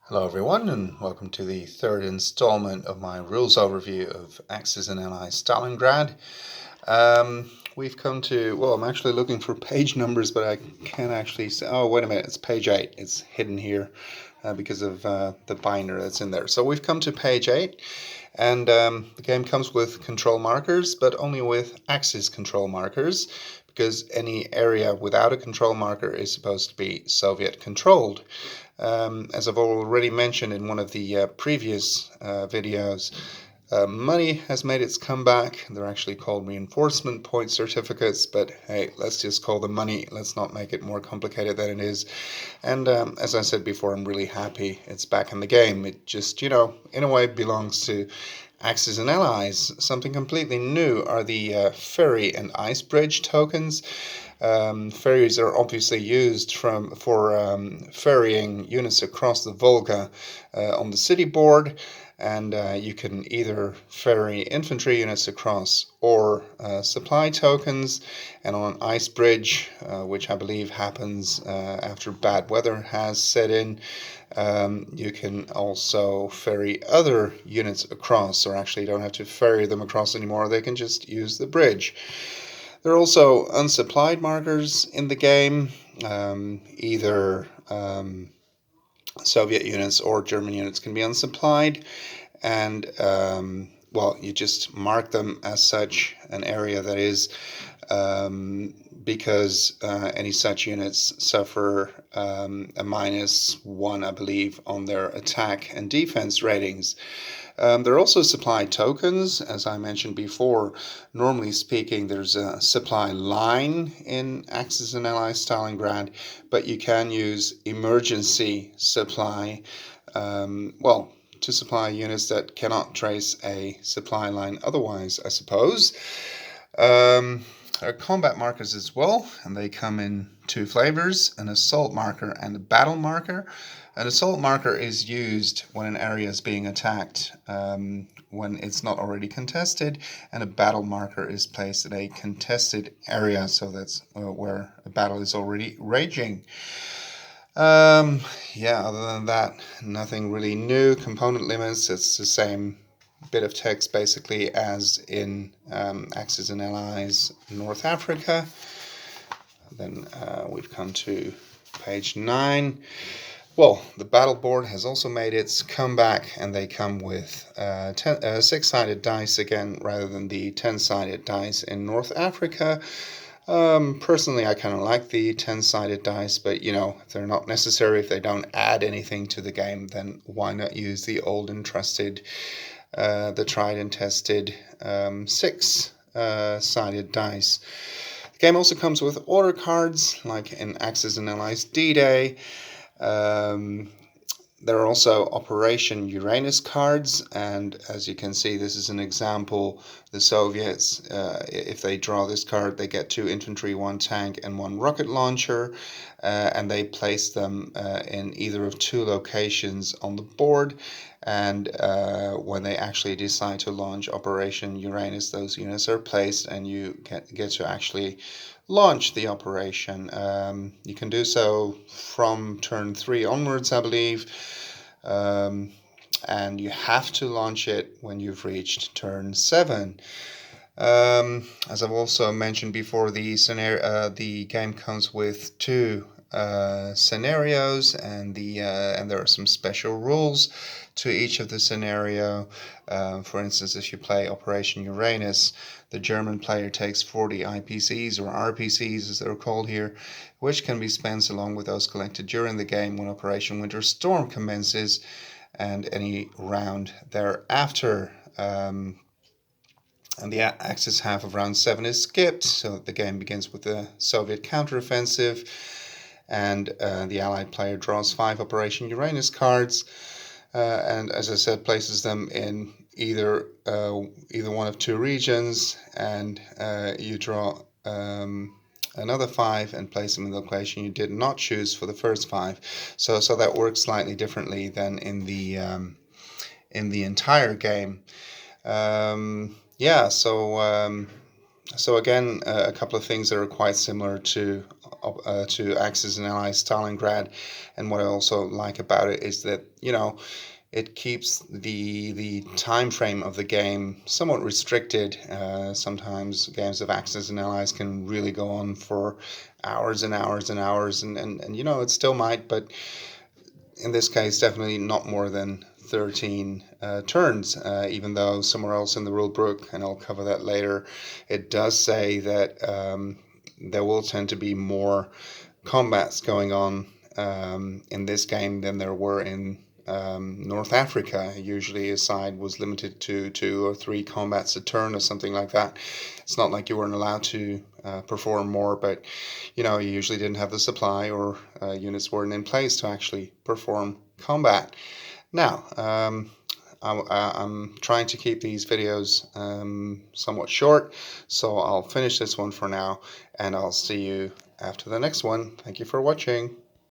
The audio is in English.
Hello everyone, and welcome to the third installment of my rules overview of Axis and Allies Stalingrad. We've come to, well, I'm actually looking for page numbers, but I can't actually say, oh, wait a minute, it's page 8. It's hidden here because of the binder that's in there. So we've come to page 8, and the game comes with control markers, but only with Axis control markers, because any area without a control marker is supposed to be Soviet controlled. As I've already mentioned in one of the previous videos, money has made its comeback. They're actually called reinforcement point certificates, but hey, let's just call them money. Let's not make it more complicated than it is. And as I said before, I'm really happy it's back in the game. It just, in a way belongs to Axis and Allies. Something completely new are the ferry and ice bridge tokens. Ferries are obviously used for ferrying units across the Volga on the city board, and you can either ferry infantry units across or supply tokens. And on an ice bridge, which I believe happens after bad weather has set in, you can also ferry other units across, or actually you don't have to ferry them across anymore. They can just use the bridge. There are also unsupplied markers in the game, either Soviet units or German units can be unsupplied, and well, you just mark them as such, an area that is, because any such units suffer a -1, I believe, on their attack and defense ratings. There are also supply tokens, as I mentioned before. Normally speaking, there's a supply line in Axis and Allies Stalingrad, but you can use emergency supply, well, to supply units that cannot trace a supply line otherwise, I suppose. There are combat markers as well, and they come in two flavors, an assault marker and a battle marker. An assault marker is used when an area is being attacked, when it's not already contested, and a battle marker is placed at a contested area, so that's where a battle is already raging. Yeah, other than that, nothing really new. Component limits, it's the same bit of text basically as in Axis and Allies North Africa. Then we've come to page 9. Well, the battle board has also made its comeback, and they come with 6-sided dice again, rather than the 10-sided dice in North Africa. Personally, I kind of like the 10-sided dice, but if they're not necessary, if they don't add anything to the game, then why not use the old and trusted, the tried and tested 6-sided dice. The game also comes with order cards, like in Axis and Allies D-Day. There are also Operation Uranus cards, and as you can see, this is an example. The Soviets, if they draw this card, they get 2 infantry, 1 tank, and 1 rocket launcher, and they place them in either of 2 locations on the board. And when they actually decide to launch Operation Uranus, those units are placed, and you get to actually launch the operation. You can do so from turn 3 onwards, I believe, and you have to launch it when you've reached turn 7. As I've also mentioned before, the game comes with 2 scenarios, and there are some special rules to each of the scenario. For instance, if you play Operation Uranus, the German player takes 40 IPCs, or RPCs as they're called here, which can be spent along with those collected during the game when Operation Winter Storm commences, and any round thereafter. And the Axis half of round 7 is skipped, so the game begins with the Soviet counteroffensive, and the Allied player draws 5 Operation Uranus cards, and as I said, places them in either one of 2 regions, and you draw another 5 and place them in the location you did not choose for the first 5. So that works slightly differently than in the entire game. Yeah, so again, a couple of things that are quite similar to to Axis and Allies Stalingrad. And what I also like about it is that, you know, it keeps the time frame of the game somewhat restricted. Sometimes games of Axis and Allies can really go on for hours and hours and hours, and you know, it still might, but in this case, definitely not more than 13 turns, even though somewhere else in the rule book, and I'll cover that later, it does say that there will tend to be more combats going on in this game than there were in North Africa. Usually a side was limited to 2 or 3 combats a turn or something like that. It's not like you weren't allowed to perform more, but you know, you usually didn't have the supply, or units weren't in place to actually perform combat. Now, I'm trying to keep these videos somewhat short, so I'll finish this one for now, and I'll see you after the next one. Thank you for watching.